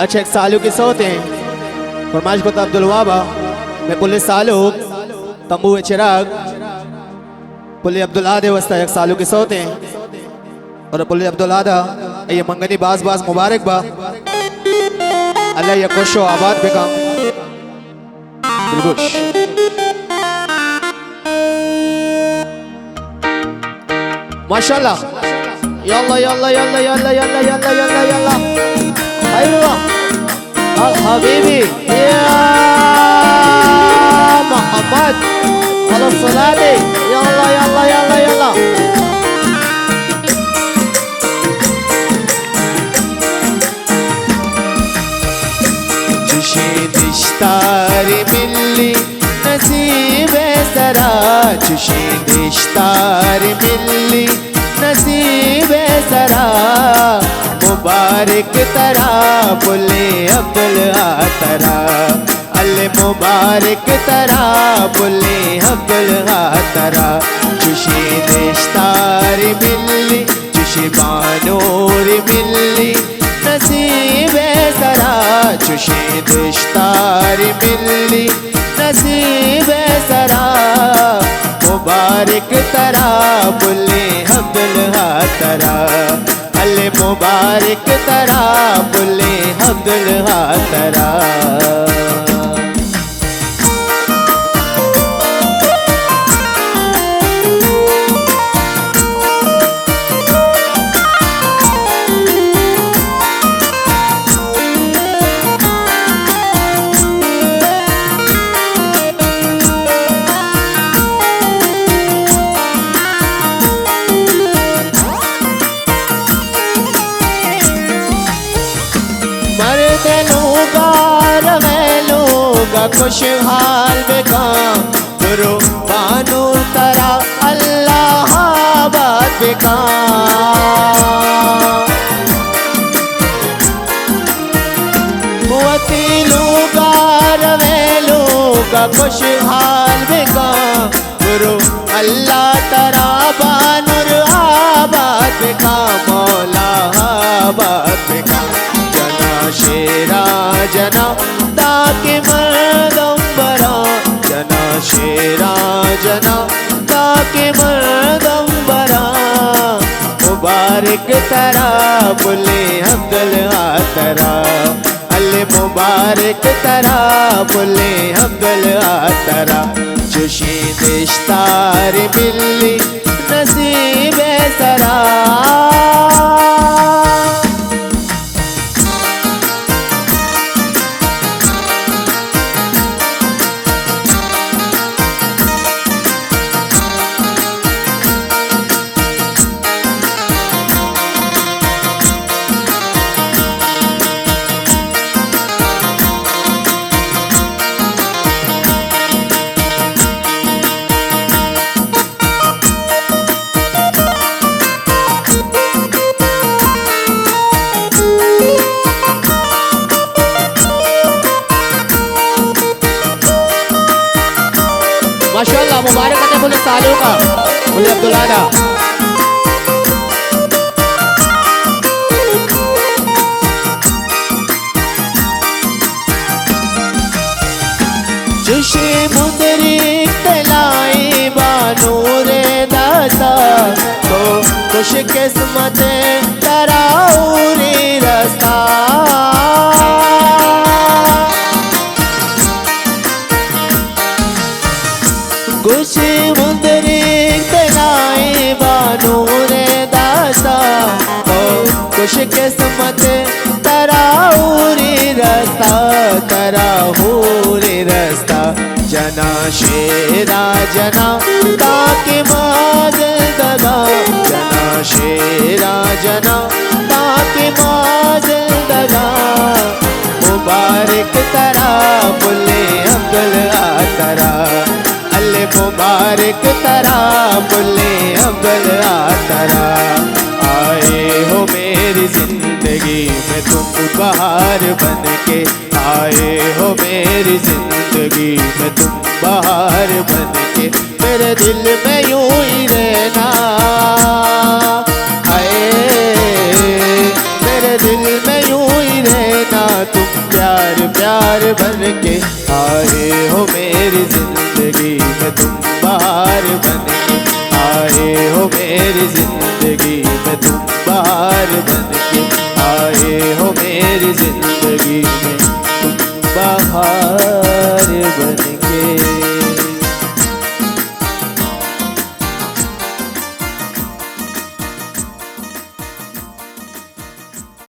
अच्छा एक सालू की सोते हैं फरमाइश को अब्दुल वाबा मैं पुल सालुक तंबू चिराग पुल अब्दुल आदे वस्ता एक सालू की सोते हैं और पुल अब्दुल आदा ये मंगनी बास बास मुबारक बा अल्लाह ये खुश हो आबाद बेका बिल्कुल माशाल्लाह यल्ला यल्ला यल्ला यल्ला यल्ला यल्ला यल्ला यल्ला अय्वा al habibi ya Muhammad ala salati yalla yalla yalla yalla Diştari milli nasibe sara diştari milli nasibe sara मुबारक तरा बुले अब्दुल तरा अल मुबारक तरा बुले अब्दुल तरा चुशी देशतार मिली चुशी बानूर मिली नसीब सरा चुशी देशतार मिली नसीब सरा मुबारक तरा बुले अब्दुल तरा अल्ले मुबारक तरा बुले अब्दुल तरा खुशहाल बेकाम गुरु बानू तरा अल्लाह आबाद बेकाम वतीलूगा रवेलूगा खुशहाल बेकाम गुरु अल्लाह तरा बानूर आबाद बेकाम मौला आबाद बेकाम जना शेरा जना ताकि मर्दम्बरा जना शेरा जना ताकि मर्दम्बरा मुबारक तरा बुले अब्दुल तरा अल्ले मुबारक तरा बुले अब्दुल तरा चुशी देशतार मिली नसीब सरा माशाल्लाह मुबारक है बोले सालों का बोले अब्दुल आदा जुशे मुदरी तलाई बानूरे दासा तो खुश किस्मत तराउरी रस्ता खुशी मुंदरी तलाई बानूरे दासा ओ खुश किस्मत तराउरी रस्ता तराहुरी रस्ता जना शेरा जना ताकि माज़िल दगा जना शेरा जना ताकि माज़िल दगा मुबारक तरा बुले अब्दुल तरा अल्ले मुबारक तरा बुले अब्दुल तरा आए हो मेरी जिंदगी में तुम बहार बन के आए हो मेरी जिंदगी में तुम बहार बन के मेरे दिल में यूं ही रहना आए मेरे दिल में यूं ही रहना तू जिंदगी में तुम बाहर बन के आए हो, मेरी जिंदगी में तुम बाहर बन